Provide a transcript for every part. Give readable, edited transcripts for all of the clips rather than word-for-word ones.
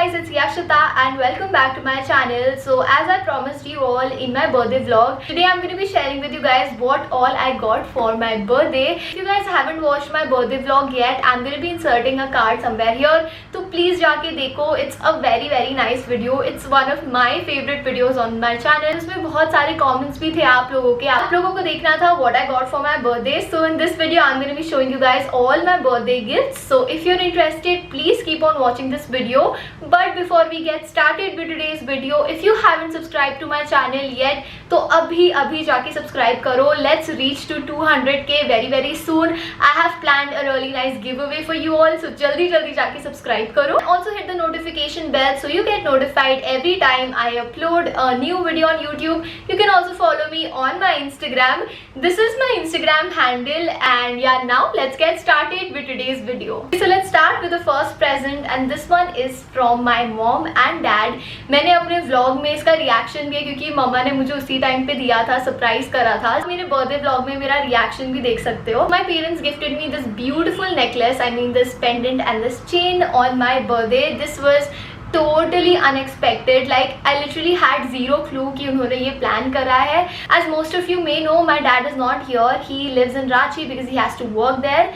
guys, it's Yashita and welcome back to my channel. So as I promised you all in my birthday vlog, today I'm going to be sharing with you guys what all I got for my birthday. If you guys haven't watched my birthday vlog yet, I'm going to be inserting a card somewhere here. So please जाके देखो. It's a very nice video. It's one of my favorite videos on my channel. इसमें बहुत सारे comments भी थे आप लोगों के. आप लोगों को देखना था what I got for my birthday. So in this video I'm going to be showing you guys all my birthday gifts. So if you're interested, please keep on watching this video. But before we get started with today's video, if you haven't subscribed to my channel yet, तो अभी जाके subscribe करो. Let's reach to 200k very soon. I have planned a really nice giveaway for you all. So जल्दी जाके subscribe करो. Also hit the notification bell so you get notified every time I upload a new video on YouTube. You can also follow me on my Instagram. This is my Instagram handle, and yeah, now let's get started with today's video. So let's start with the first present, and this one is from my mom and dad. मैंने अपने vlog में इसका reaction दिया क्योंकि मम्मा ने मुझे उसी time पे दिया था, सरप्राइज करा था. मेरे birthday vlog में मेरा reaction भी देख सकते हो. My parents gifted me this beautiful necklace, I mean this pendant and this chain on my birthday. This was totally unexpected. Like I literally had zero clue कि उन्होंने ये plan करा है. As most of you may know, my dad is not here. He lives in Ranchi because he has to work there.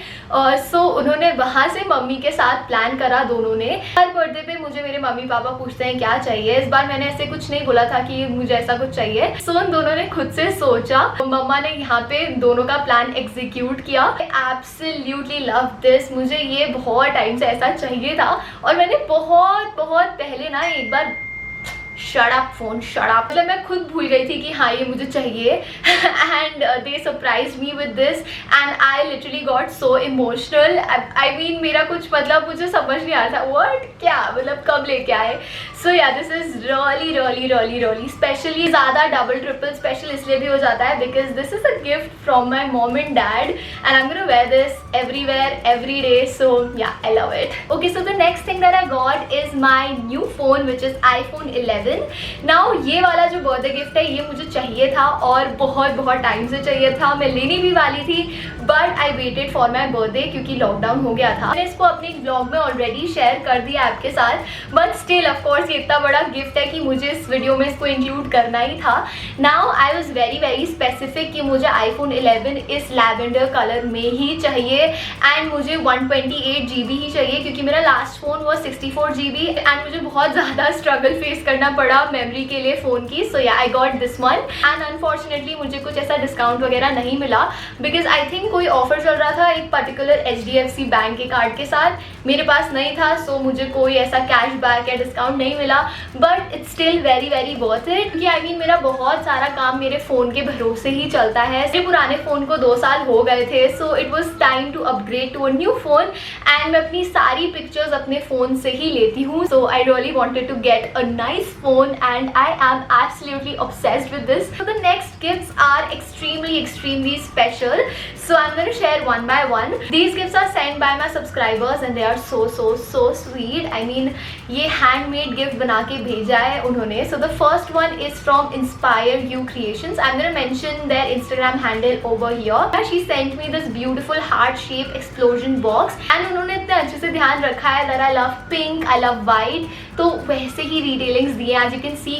So उन्होंने वहाँ से mummy के साथ plan करा दोनों ने. हर बर्थडे पे मुझे मेरे मम्मी पापा पूछते हैं क्या चाहिए. इस बार मैंने ऐसे कुछ नहीं बोला था कि मुझे ऐसा कुछ चाहिए. So उन दोनों ने खुद से सोचा. मम्मा ने यहाँ पे दोनों का plan execute किया. I absolutely love this. मुझे ये बहुत टाइम से ऐसा चाहिए था और मैंने बहुत पहले ना एक बार shut up phone, shut up, मतलब मैं खुद भूल गई थी कि हाँ ये मुझे चाहिए. And they surprised me with this and I literally got so emotional. I mean मेरा कुछ मतलब मुझे समझ नहीं आ रहा था what क्या मतलब कब लेके आए. So yeah, this is really special. ये ज़्यादा double triple special इसलिए भी हो जाता है because this is a gift from my mom and dad and I'm gonna wear this everywhere every day. So yeah, I love it. Okay, so the next thing that I got is my new phone, which is iPhone 11. Now ये वाला जो birthday gift है ये मुझे चाहिए था और बहुत टाइम से चाहिए था. मैं लेने भी वाली थी but I waited for my birthday क्योंकि लॉकडाउन हो गया था. मैंने इसको अपने ब्लॉग में ऑलरेडी शेयर कर दिया आपके साथ, बट स्टिल ऑफकोर्स ये इतना बड़ा गिफ्ट है कि मुझे इस वीडियो में इसको इंक्लूड करना ही था. Now I was very specific कि मुझे iPhone 11 इस लैवेंडर कलर में ही चाहिए एंड मुझे 128 GB ही चाहिए क्योंकि मेरा लास्ट फोन वो 64 GB एंड मुझे बहुत ज़्यादा स्ट्रगल फेस करना पड़ा मेमोरी के लिए फ़ोन की. सो या I got this one and unfortunately मुझे कुछ ऐसा डिस्काउंट वगैरह नहीं मिला बिकॉज आई थिंक कोई ऑफर चल रहा था एक पर्टिकुलर HDFC बैंक के कार्ड के साथ. मेरे पास नहीं था सो मुझे कोई ऐसा कैशबैक या डिस्काउंट नहीं मिला, but it's still very worth it क्योंकि आई मीन मेरा बहुत सारा काम मेरे फ़ोन के भरोसे ही चलता है. मेरे पुराने फ़ोन को 2 साल हो गए थे so it was time to upgrade to a new phone and मैं अपनी सारी पिक्चर्स अपने फ़ोन से ही लेती हूँ. So I really wanted to get a nice phone and I am absolutely obsessed with this. So the next gifts are extremely special. So I'm going to share one by one. These gifts are sent by my subscribers and they are so sweet. I mean ये handmade gift बना के भेजा है उन्होंने. So the first one is from Inspire You Creations. I'm going to mention their Instagram handle over here. She sent me this beautiful heart shape explosion box and उन्होंने इतने अच्छे से ध्यान रखा है that I love pink, I love white. तो वैसे ही detailings दिए as you can see.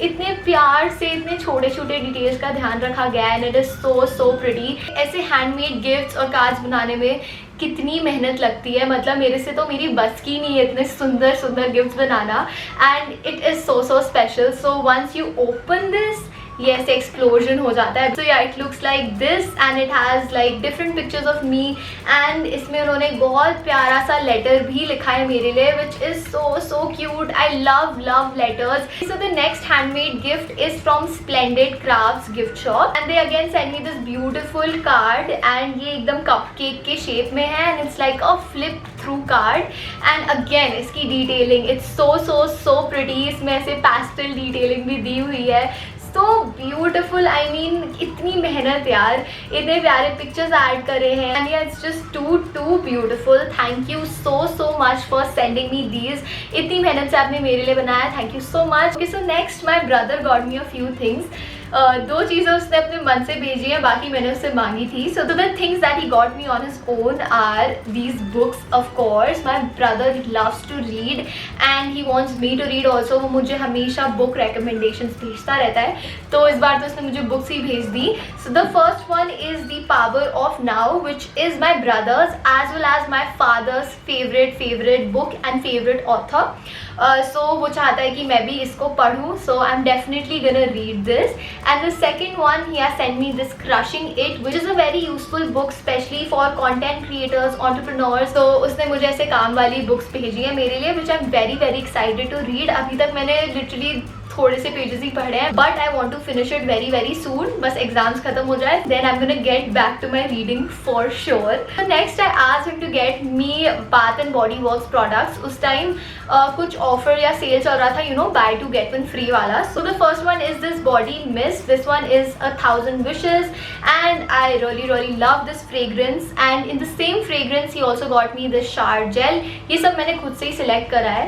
इतने प्यार से इतने छोटे डिटेल्स का ध्यान रखा गया है and it is so pretty. ऐसे हैंडमेड गिफ्ट्स और कार्ड्स बनाने में कितनी मेहनत लगती है, मतलब मेरे से तो मेरी बस की नहीं है इतने सुंदर गिफ्ट्स बनाना and it is so special. So once you open this ये ऐसे एक्सप्लोजन हो जाता है. So yeah it looks like this and it has like different pictures of me and इसमें उन्होंने बहुत प्यारा सा लेटर भी लिखा है मेरे लिए which is so cute. I love letters. So the next handmade gift is from splendid crafts gift shop and they again send me this beautiful card and ये एकदम कपकेक के शेप में है and it's like a flip through card and again इसकी detailing it's so pretty. इसमें ऐसे पैस्टल detailing भी दी हुई है. So beautiful. I mean इतनी मेहनत यार, इतने प्यारे पिक्चर्स ऐड करे हैं and yeah, it's just too beautiful. Thank you so much for sending me these. इतनी मेहनत से आपने मेरे लिए बनाया. Thank you so much. Okay, so next my brother got me a few things. दो चीज़ें उसने अपने मन से भेजी हैं, बाकी मैंने उससे मांगी थी. So the things that he got me on his own are these books. Of course, my brother loves to read and he wants me to read also. वो मुझे हमेशा book recommendations भेजता रहता है, तो इस बार तो उसने मुझे books ही भेज दी. So the first one is The Power of Now, which is my brother's as well as my father's favorite book and favorite author. So वो चाहता है कि मैं भी इसको पढ़ूँ, so I'm definitely gonna read this. And the second one, he has sent me this Crushing It, which is a very useful book especially for content creators, entrepreneurs. So उसने मुझे ऐसे काम वाली बुक्स भेजी है मेरे लिए, which I'm very excited to read. अभी तक मैंने literally थोड़े से पेजेस ही पढ़े हैं, but I want to finish it very soon. बस एग्जाम्स खत्म हो जाए, then I am gonna get back to my reading for sure. Next I asked him to get me Bath and Body Works products. उस time कुछ offer या sale चल रहा था, you know, buy two get one free वाला. So the first one is this body mist. This one is 1000 wishes and I really love this fragrance. And in the same fragrance he also got me this shower gel. ये सब मैंने खुद से ही select करा है.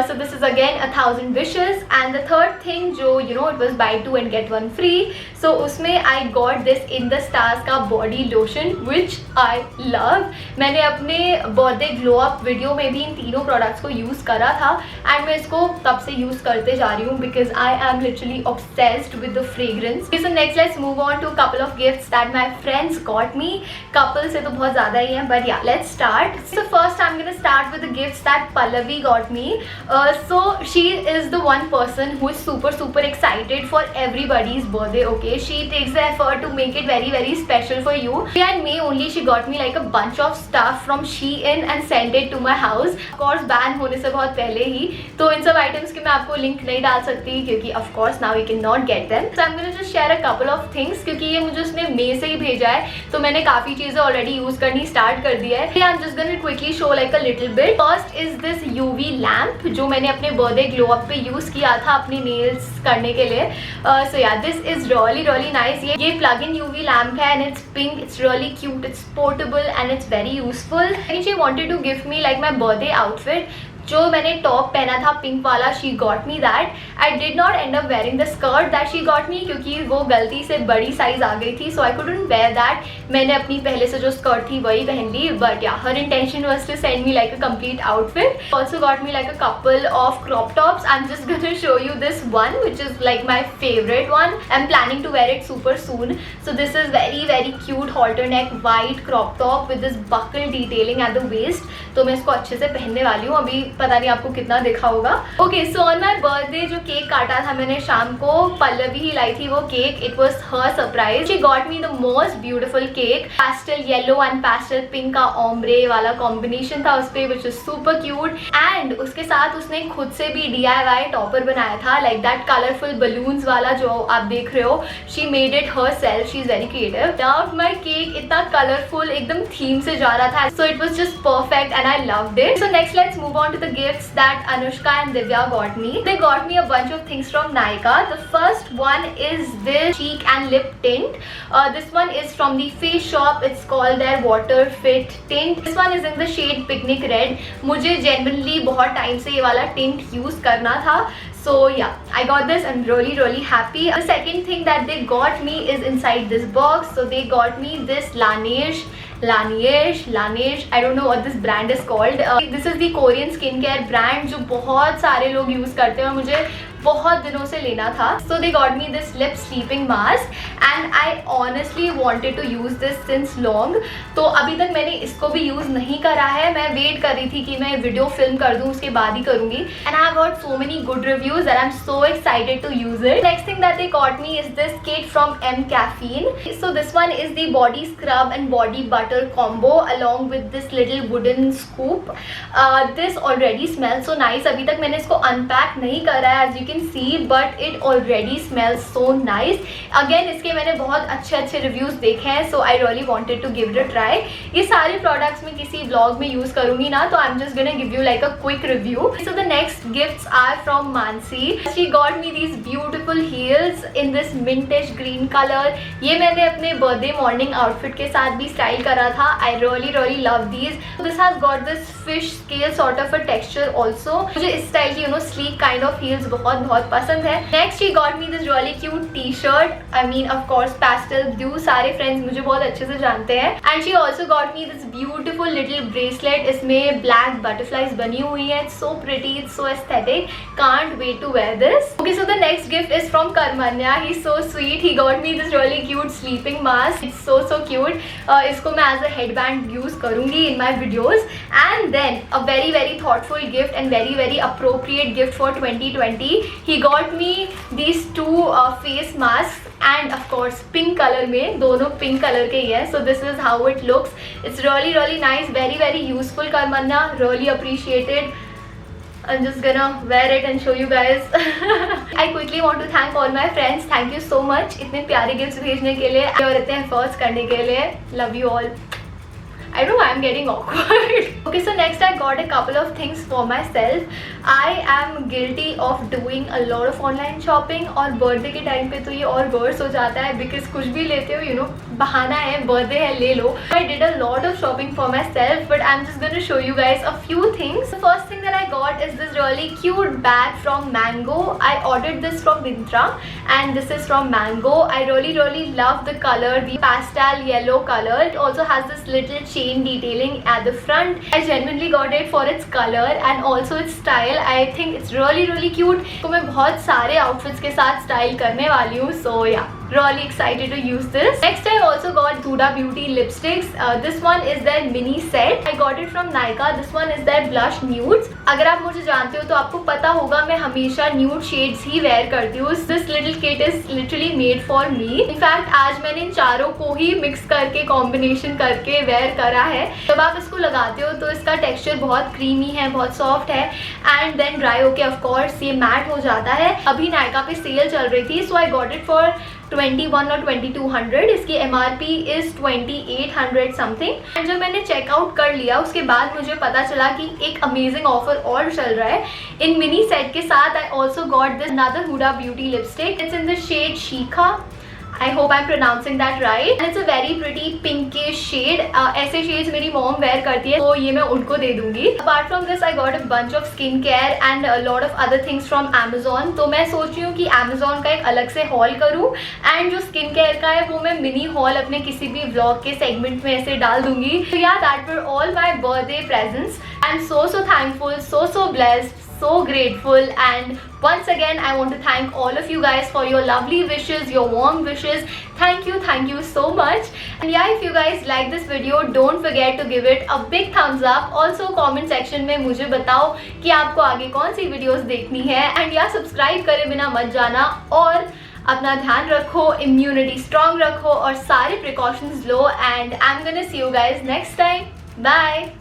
So this is again 1000 wishes. And the third thing, जो you know, it was buy two and get one free. So उसमें I got this In the Stars का body lotion which I love. मैंने अपने birthday glow up video में भी इन तीनों products को use करा था एंड मैं इसको तब से यूज़ करते जा रही हूँ because I am literally obsessed with the fragrance. So next let's move on to a couple of gifts that my friends got me. Couple से तो बहुत ज़्यादा ही हैं, but yeah, let's start. So first I'm gonna start with the gifts that Pallavi got me. So she is the one person who is super excited for everybody's birthday. Okay, she takes the effort to make it very special for you. And May only she got me like a bunch of stuff from Shein and sent it to my house. Of course ban होने से बहुत पहले ही, तो इन सब items के मैं आपको link नहीं डाल सकती क्योंकि of course now you cannot get them. So I'm gonna just share a couple of things क्योंकि ये मुझे उसने May से ही भेजा है, तो मैंने काफ़ी चीज़ें already यूज़ करनी स्टार्ट कर दिया है. I'm just gonna quickly show like a little bit. First is this UV lamp जो मैंने अपने बर्थडे ग्लो अप पे यूज़ किया था अपने नेल्स करने के लिए. So yeah, this is really nice. ये plug in UV lamp है and it's pink. It's really cute. It's portable and it's very useful. And she wanted to give me like my birthday outfit. जो मैंने top पहना था pink वाला, she got me that. I did not and up wearing the skirt that she got मी क्योंकि वो गलती से बड़ी साइज आ गई थी, सो आई कुडंट वेयर दैट. मैंने अपनी पहले से जो स्कर्ट थी वही पहन ली, but yeah her intention was to send me like a complete outfit. Also got me like a couple of crop tops. I am just gonna show you this one which is like my favourite one. I am planning to wear it super soon. So this is very cute halter neck white crop top with this buckle detailing at the waist. तो मैं इसको अच्छे से पहनने वाली हूँ. अभी पता नहीं आपको कितना दिखा होगा. Okay, so on my birthday जो केक काटा था मैंने शाम को, पल्लवी ही लाई थी वो cake. It was her surprise. She got me the most beautiful cake. Pastel yellow and pastel pink का ओम्ब्रे वाला कॉम्बिनेशन था उस पर, which is super cute. And उसके साथ उसने खुद से भी DIY टॉपर बनाया था, लाइक दैट कलरफुल बलून्स वाला जो आप देख रहे हो. She made it herself. She is very creative. Now my cake इतना कलरफुल एकदम थीम से जा रहा था, so it was just perfect and I loved it. So next let's move on to the gifts that Anushka and Divya got me. They got me a bunch of things from Nykaa. The first one is this cheek and lip tint. This one is from the Face Shop. It's called their Water Fit tint. This one is in the shade Picnic Red. मुझे genuinely बहुत time से ये वाला tint use करना था. So yeah, I got this. I'm really happy. The second thing that they got me is inside this box. So they got me this Laneige. I don't know what this brand is called. This is the Korean skincare brand जो बहुत सारे लोग use करते हैं और मुझे बहुत दिनों से लेना था. So they got me this lip sleeping mask and I honestly wanted to use this since long. तो अभी तक मैंने इसको भी यूज़ नहीं करा है. मैं वेट कर रही थी कि मैं वीडियो फिल्म कर दूँ उसके बाद ही करूँगी. And I got so many good reviews that I'm so excited to use it. Next thing that they got me is this kit from M Caffeine. So this one is the body scrub and body butter combo along with this little wooden scoop. This already smells so nice. अभी तक मैंने इसको unpack नहीं करा है as you can see, but it already smells so nice. Again इसके मैंने बहुत अच्छे रिव्यूज देखे हैं, so I really wanted to give it a try. ये सारे प्रोडक्ट्स मैं किसी व्लॉग में यूज करूंगी ना, तो I'm just gonna give you like a quick review. So the next gifts are from Mansi. She got me these beautiful heels in this mintish green color. ये मैंने अपने बर्थडे मॉर्निंग आउटफिट के साथ भी style करा था. I really love these. This has got this fish scale sort of a texture also. मुझे इस स्टाइल की sleek kind of heels बहुत बहुत पसंद है। Next she got me this really cute T shirt, I mean of course pastel blue, सारे friends मुझे बहुत अच्छे से जानते हैं। And she also got me this beautiful little bracelet, इसमें ब्लैक बटरफ्लाइज बनी हुई है, it's so pretty, it's so aesthetic, can't wait to wear this. Okay, so the next gift is from Karmanya, he is so sweet, he got me this really cute sleeping mask, it's so cute. इसको मैं as a headband use करूंगी in my videos. And then a very thoughtful gift and very appropriate gift for 2020, he got me these two face masks and of course pink color में, दोनों pink color के ही है। So this is how it looks, it's really nice, very useful Karmanya, really appreciated. I'm just gonna wear it and show you guys. I quickly want to thank all my friends, thank you so much इतने प्यारे gifts भेजने के लिए और इतने efforts करने के लिए, love you all. I don't know why I'm getting awkward. Okay, so next I got a couple of things for myself. I am guilty of doing a lot of online shopping और birthday के time पे तो ये और worse हो जाता है because कुछ भी लेते हो, you know, बहाना है, birthday है, ले लो. I did a lot of shopping for myself, but I'm just going to show you guys a few things. The first thing that I got is this really cute bag from Mango. I ordered this from Myntra and this is from Mango. I really love the color, the pastel yellow color. It also has this little chain detailing at the front. I genuinely got it for its color and also its style. I think it's really cute. तो मैं बहुत सारे outfits के साथ style करने वाली हूँ, so yeah, really excited to use this. Next I also got Huda Beauty lipsticks. This one is their mini set. I got it from Nykaa. This one is their blush nudes. अगर आप मुझे जानते हो तो आपको पता होगा मैं हमेशा nude shades ही wear करती हूँ. This little kit is literally made for me. In fact आज मैंने इन चारों को ही mix करके combination करके wear करा है. जब आप इसको लगाते हो तो इसका texture बहुत creamy है, बहुत soft है and then dry होके of course ये matte हो जाता है. अभी Nykaa पे sale चल रही थी, so I got it for 21 और 2200. इसकी MRP is 2800 समथिंग. एंड जब मैंने चेकआउट कर लिया उसके बाद मुझे पता चला कि एक अमेजिंग ऑफर और चल रहा है इन मिनी सेट के साथ. I also got this another Huda beauty lipstick. It's in the shade Sheikha. I hope I'm pronouncing that right. And it's a very pretty pinkish shade. ऐसे shades मेरी mom wear करती है तो ये मैं उनको दे दूंगी. Apart from this, I got a bunch of skincare and a lot of other things from Amazon. तो मैं सोच रही हूँ कि Amazon का एक अलग से haul करूँ and जो skincare का है वो मैं mini haul अपने किसी भी vlog के segment में ऐसे डाल दूंगी. So yeah, that were all my birthday presents. I'm so thankful, so blessed, so grateful, and once again I want to thank all of you guys for your lovely wishes, your warm wishes. Thank you so much. And yeah, if you guys like this video, don't forget to give it a big thumbs up. Also comment section में मुझे बताओ कि आपको आगे कौन सी videos देखनी है. And yeah, subscribe करे बिना मत जाना और अपना ध्यान रखो, इम्यूनिटी स्ट्रॉन्ग रखो और सारे precautions low. And I'm gonna see you guys next time. Bye.